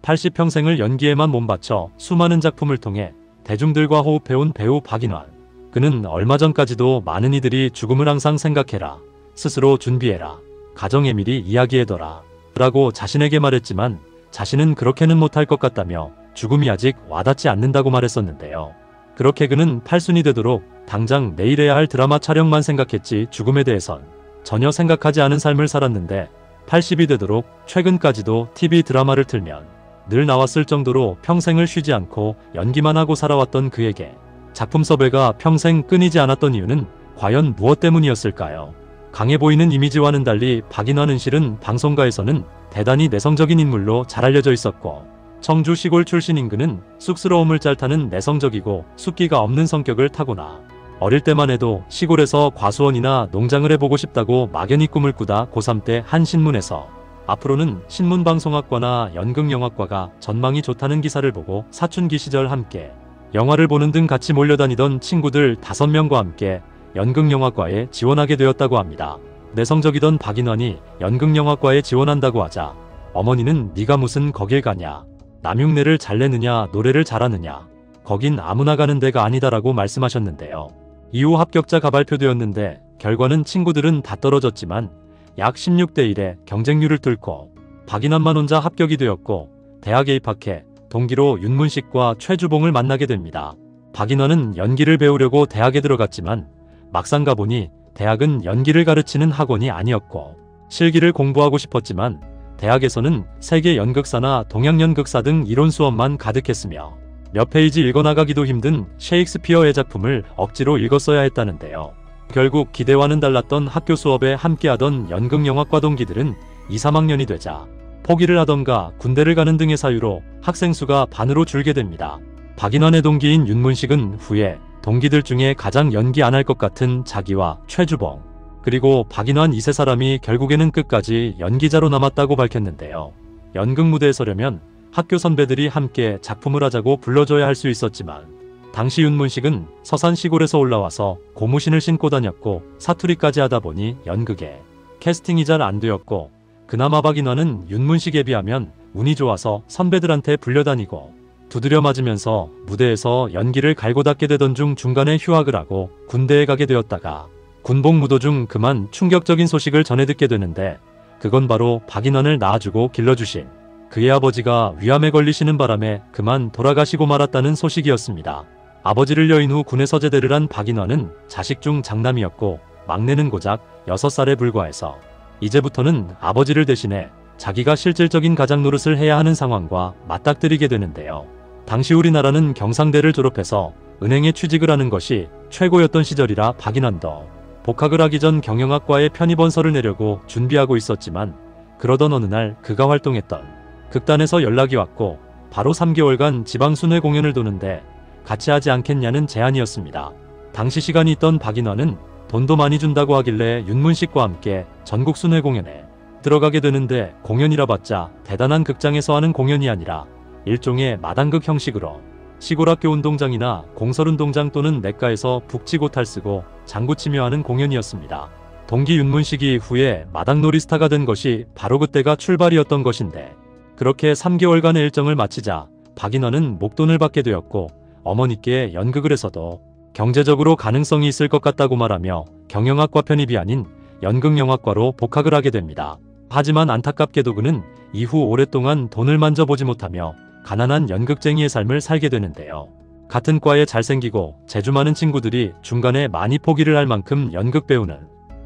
80평생을 연기에만 몸바쳐 수많은 작품을 통해 대중들과 호흡해온 배우 박인환. 그는 얼마 전까지도 많은 이들이 죽음을 항상 생각해라, 스스로 준비해라, 가정에 미리 이야기해둬라 라고 자신에게 말했지만 자신은 그렇게는 못할 것 같다며 죽음이 아직 와닿지 않는다고 말했었는데요. 그렇게 그는 8순이 되도록 당장 내일 해야 할 드라마 촬영만 생각했지 죽음에 대해선 전혀 생각하지 않은 삶을 살았는데 80이 되도록 최근까지도 TV 드라마를 틀면 늘 나왔을 정도로 평생을 쉬지 않고 연기만 하고 살아왔던 그에게 작품 섭외가 평생 끊이지 않았던 이유는 과연 무엇 때문이었을까요? 강해 보이는 이미지와는 달리 박인환은 실은 방송가에서는 대단히 내성적인 인물로 잘 알려져 있었고, 청주 시골 출신인 그는 쑥스러움을 잘 타는 내성적이고 숫기가 없는 성격을 타고나 어릴 때만 해도 시골에서 과수원이나 농장을 해보고 싶다고 막연히 꿈을 꾸다 고3 때 한 신문에서 앞으로는 신문방송학과나 연극영화과가 전망이 좋다는 기사를 보고 사춘기 시절 함께 영화를 보는 등 같이 몰려다니던 친구들 5명과 함께 연극영화과에 지원하게 되었다고 합니다. 내성적이던 박인환이 연극영화과에 지원한다고 하자 어머니는 네가 무슨 거길 가냐, 남흉내를 잘 내느냐 노래를 잘하느냐, 거긴 아무나 가는 데가 아니다라고 말씀하셨는데요. 이후 합격자가 발표되었는데 결과는 친구들은 다 떨어졌지만 약 16대 1의 경쟁률을 뚫고 박인환만 혼자 합격이 되었고 대학에 입학해 동기로 윤문식과 최주봉을 만나게 됩니다. 박인환은 연기를 배우려고 대학에 들어갔지만 막상 가보니 대학은 연기를 가르치는 학원이 아니었고 실기를 공부하고 싶었지만 대학에서는 세계 연극사나 동양연극사 등 이론 수업만 가득했으며 몇 페이지 읽어나가기도 힘든 셰익스피어의 작품을 억지로 읽었어야 했다는데요. 결국 기대와는 달랐던 학교 수업에 함께하던 연극영화과 동기들은 2, 3학년이 되자 포기를 하던가 군대를 가는 등의 사유로 학생 수가 반으로 줄게 됩니다. 박인환의 동기인 윤문식은 후에 동기들 중에 가장 연기 안 할 것 같은 자기와 최주봉, 그리고 박인환 이세 사람이 결국에는 끝까지 연기자로 남았다고 밝혔는데요. 연극 무대에 서려면 학교 선배들이 함께 작품을 하자고 불러줘야 할 수 있었지만 당시 윤문식은 서산 시골에서 올라와서 고무신을 신고 다녔고 사투리까지 하다 보니 연극에 캐스팅이 잘 안 되었고, 그나마 박인환은 윤문식에 비하면 운이 좋아서 선배들한테 불려다니고 두드려 맞으면서 무대에서 연기를 갈고 닦게 되던 중 중간에 휴학을 하고 군대에 가게 되었다가 군복 무도 중 그만 충격적인 소식을 전해 듣게 되는데, 그건 바로 박인환을 낳아주고 길러주신 그의 아버지가 위암에 걸리시는 바람에 그만 돌아가시고 말았다는 소식이었습니다. 아버지를 여인 후 군에 서제대를 한 박인환은 자식 중 장남이었고 막내는 고작 6살에 불과해서 이제부터는 아버지를 대신해 자기가 실질적인 가장 노릇을 해야 하는 상황과 맞닥뜨리게 되는데요. 당시 우리나라는 경상대를 졸업해서 은행에 취직을 하는 것이 최고였던 시절이라 박인환도 복학을 하기 전 경영학과에 편입원서를 내려고 준비하고 있었지만, 그러던 어느 날 그가 활동했던 극단에서 연락이 왔고 바로 3개월간 지방순회 공연을 도는데 같이 하지 않겠냐는 제안이었습니다. 당시 시간이 있던 박인환은 돈도 많이 준다고 하길래 윤문식과 함께 전국 순회 공연에 들어가게 되는데, 공연이라 봤자 대단한 극장에서 하는 공연이 아니라 일종의 마당극 형식으로 시골학교 운동장이나 공설운동장 또는 냇가에서 북치고 탈쓰고 장구치며 하는 공연이었습니다. 동기 윤문식이 후에 마당놀이 스타가 된 것이 바로 그때가 출발이었던 것인데, 그렇게 3개월간의 일정을 마치자 박인환은 목돈을 받게 되었고 어머니께 연극을 해서도 경제적으로 가능성이 있을 것 같다고 말하며 경영학과 편입이 아닌 연극영화과로 복학을 하게 됩니다. 하지만 안타깝게도 그는 이후 오랫동안 돈을 만져보지 못하며 가난한 연극쟁이의 삶을 살게 되는데요. 같은 과에 잘생기고 재주 많은 친구들이 중간에 많이 포기를 할 만큼 연극 배우는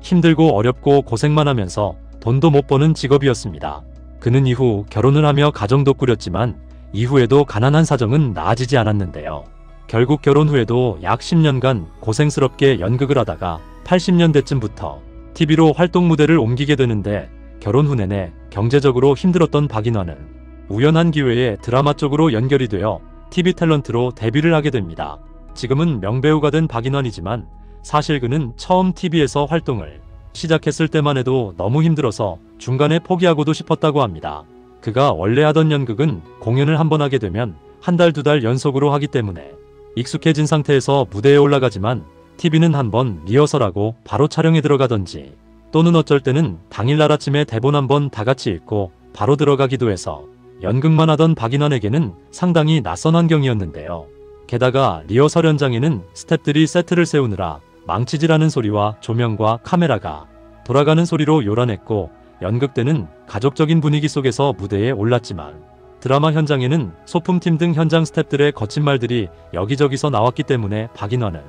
힘들고 어렵고 고생만 하면서 돈도 못 버는 직업이었습니다. 그는 이후 결혼을 하며 가정도 꾸렸지만 이후에도 가난한 사정은 나아지지 않았는데요. 결국 결혼 후에도 약 10년간 고생스럽게 연극을 하다가 80년대쯤부터 TV로 활동 무대를 옮기게 되는데, 결혼 후 내내 경제적으로 힘들었던 박인환은 우연한 기회에 드라마 쪽으로 연결이 되어 TV 탤런트로 데뷔를 하게 됩니다. 지금은 명배우가 된 박인환이지만 사실 그는 처음 TV에서 활동을 시작했을 때만 해도 너무 힘들어서 중간에 포기하고도 싶었다고 합니다. 그가 원래 하던 연극은 공연을 한 번 하게 되면 한 달, 2달 연속으로 하기 때문에 익숙해진 상태에서 무대에 올라가지만 TV는 한번 리허설하고 바로 촬영에 들어가던지, 또는 어쩔 때는 당일날 아침에 대본 한번 다 같이 읽고 바로 들어가기도 해서 연극만 하던 박인환에게는 상당히 낯선 환경이었는데요. 게다가 리허설 현장에는 스태프들이 세트를 세우느라 망치질하는 소리와 조명과 카메라가 돌아가는 소리로 요란했고, 연극 때는 가족적인 분위기 속에서 무대에 올랐지만 드라마 현장에는 소품팀 등 현장 스태프들의 거친 말들이 여기저기서 나왔기 때문에 박인환은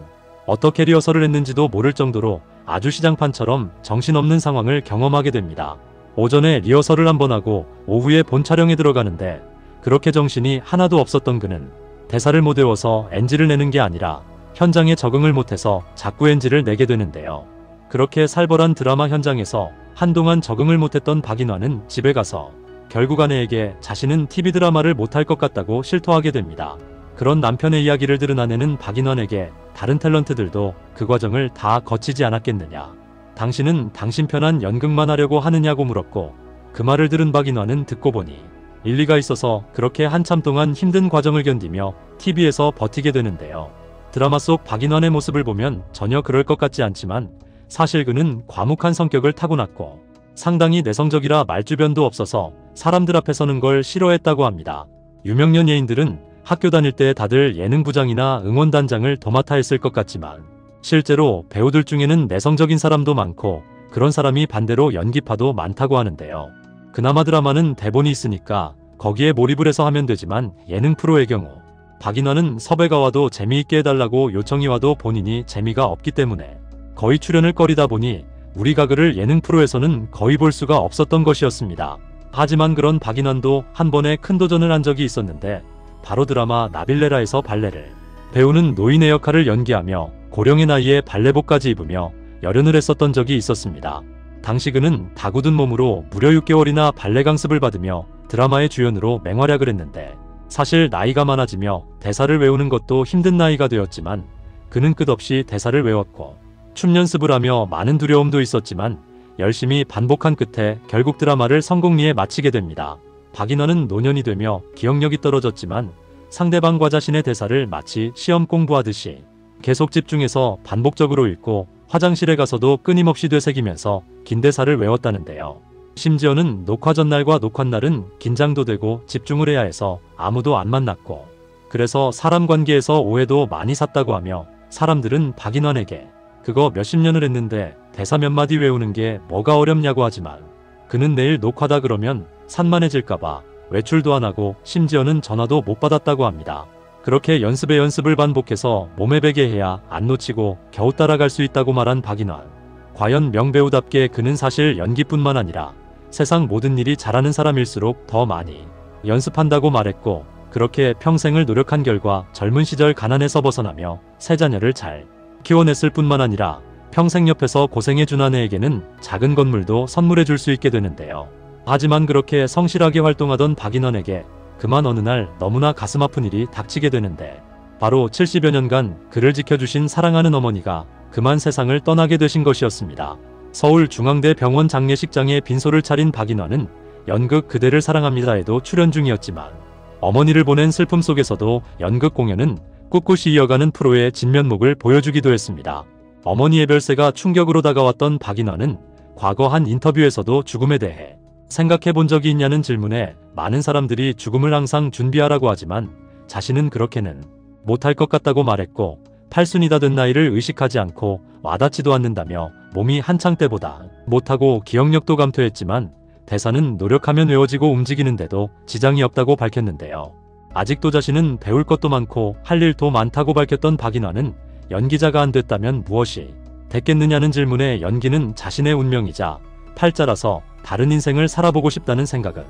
어떻게 리허설을 했는지도 모를 정도로 아주 시장판처럼 정신없는 상황을 경험하게 됩니다. 오전에 리허설을 한번 하고 오후에 본 촬영에 들어가는데 그렇게 정신이 하나도 없었던 그는 대사를 못 외워서 NG를 내는 게 아니라 현장에 적응을 못해서 자꾸 NG를 내게 되는데요. 그렇게 살벌한 드라마 현장에서 한동안 적응을 못했던 박인환은 집에 가서 결국 아내에게 자신은 TV 드라마를 못할 것 같다고 실토하게 됩니다. 그런 남편의 이야기를 들은 아내는 박인환에게 다른 탤런트들도 그 과정을 다 거치지 않았겠느냐, 당신은 당신 편한 연극만 하려고 하느냐고 물었고, 그 말을 들은 박인환은 듣고 보니 일리가 있어서 그렇게 한참 동안 힘든 과정을 견디며 TV에서 버티게 되는데요. 드라마 속 박인환의 모습을 보면 전혀 그럴 것 같지 않지만 사실 그는 과묵한 성격을 타고났고 상당히 내성적이라 말주변도 없어서 사람들 앞에 서는 걸 싫어했다고 합니다. 유명 연예인들은 학교 다닐 때 다들 예능부장이나 응원단장을 도맡아 했을 것 같지만 실제로 배우들 중에는 내성적인 사람도 많고 그런 사람이 반대로 연기파도 많다고 하는데요. 그나마 드라마는 대본이 있으니까 거기에 몰입을 해서 하면 되지만 예능 프로의 경우 박인환은 섭외가 와도 재미있게 해달라고 요청이 와도 본인이 재미가 없기 때문에 거의 출연을 꺼리다 보니 우리 가그를 예능 프로에서는 거의 볼 수가 없었던 것이었습니다. 하지만 그런 박인환도 한 번에 큰 도전을 한 적이 있었는데 바로 드라마 나빌레라에서 발레를 배우는 노인의 역할을 연기하며 고령의 나이에 발레복까지 입으며 열연을 했었던 적이 있었습니다. 당시 그는 다 굳은 몸으로 무려 6개월이나 발레 강습을 받으며 드라마의 주연으로 맹활약을 했는데 사실 나이가 많아지며 대사를 외우는 것도 힘든 나이가 되었지만 그는 끝없이 대사를 외웠고 춤 연습을 하며 많은 두려움도 있었지만 열심히 반복한 끝에 결국 드라마를 성공리에 마치게 됩니다. 박인환은 노년이 되며 기억력이 떨어졌지만 상대방과 자신의 대사를 마치 시험 공부하듯이 계속 집중해서 반복적으로 읽고 화장실에 가서도 끊임없이 되새기면서 긴 대사를 외웠다는데요. 심지어는 녹화 전날과 녹화날은 긴장도 되고 집중을 해야 해서 아무도 안 만났고 그래서 사람 관계에서 오해도 많이 샀다고 하며 사람들은 박인환에게 그거 몇십 년을 했는데 대사 몇 마디 외우는 게 뭐가 어렵냐고 하지만 그는 내일 녹화다 그러면 산만해질까봐 외출도 안 하고 심지어는 전화도 못 받았다고 합니다. 그렇게 연습에 연습을 반복해서 몸에 배게 해야 안 놓치고 겨우 따라갈 수 있다고 말한 박인환. 과연 명배우답게 그는 사실 연기뿐만 아니라 세상 모든 일이 잘하는 사람일수록 더 많이 연습한다고 말했고 그렇게 평생을 노력한 결과 젊은 시절 가난에서 벗어나며 세 자녀를 잘 키워냈을 뿐만 아니라 평생 옆에서 고생해준 아내에게는 작은 건물도 선물해 줄 수 있게 되는데요. 하지만 그렇게 성실하게 활동하던 박인환에게 그만 어느 날 너무나 가슴 아픈 일이 닥치게 되는데 바로 70여 년간 그를 지켜주신 사랑하는 어머니가 그만 세상을 떠나게 되신 것이었습니다. 서울중앙대 병원 장례식장에 빈소를 차린 박인환은 연극 그대를 사랑합니다에도 출연 중이었지만 어머니를 보낸 슬픔 속에서도 연극 공연은 꿋꿋이 이어가는 프로의 진면목을 보여주기도 했습니다. 어머니의 별세가 충격으로 다가왔던 박인환은 과거 한 인터뷰에서도 죽음에 대해 생각해 본 적이 있냐는 질문에 많은 사람들이 죽음을 항상 준비하라고 하지만 자신은 그렇게는 못할 것 같다고 말했고 팔순이 다 된 나이를 의식하지 않고 와닿지도 않는다며 몸이 한창 때보다 못하고 기억력도 감퇴했지만 대사는 노력하면 외워지고 움직이는데도 지장이 없다고 밝혔는데요. 아직도 자신은 배울 것도 많고 할 일도 많다고 밝혔던 박인환은 연기자가 안 됐다면 무엇이 됐겠느냐는 질문에 연기는 자신의 운명이자 팔자라서 다른 인생을 살아보고 싶다는 생각은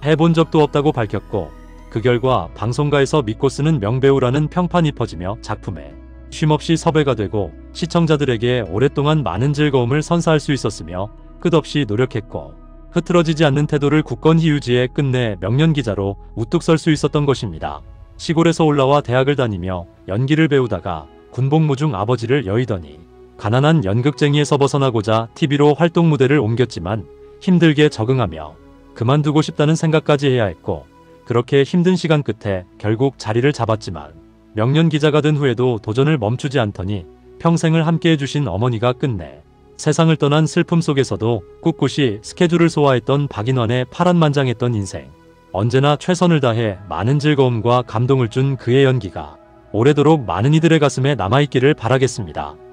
해본 적도 없다고 밝혔고 그 결과 방송가에서 믿고 쓰는 명배우라는 평판이 퍼지며 작품에 쉼없이 섭외가 되고 시청자들에게 오랫동안 많은 즐거움을 선사할 수 있었으며 끝없이 노력했고 흐트러지지 않는 태도를 굳건히 유지해 끝내 명연기자로 우뚝 설 수 있었던 것입니다. 시골에서 올라와 대학을 다니며 연기를 배우다가 군복무 중 아버지를 여의더니 가난한 연극쟁이에서 벗어나고자 TV로 활동 무대를 옮겼지만 힘들게 적응하며 그만두고 싶다는 생각까지 해야 했고 그렇게 힘든 시간 끝에 결국 자리를 잡았지만 명연기자가 된 후에도 도전을 멈추지 않더니 평생을 함께 해주신 어머니가 끝내 세상을 떠난 슬픔 속에서도 꿋꿋이 스케줄을 소화했던 박인환의 파란만장했던 인생. 언제나 최선을 다해 많은 즐거움과 감동을 준 그의 연기가 오래도록 많은 이들의 가슴에 남아있기를 바라겠습니다.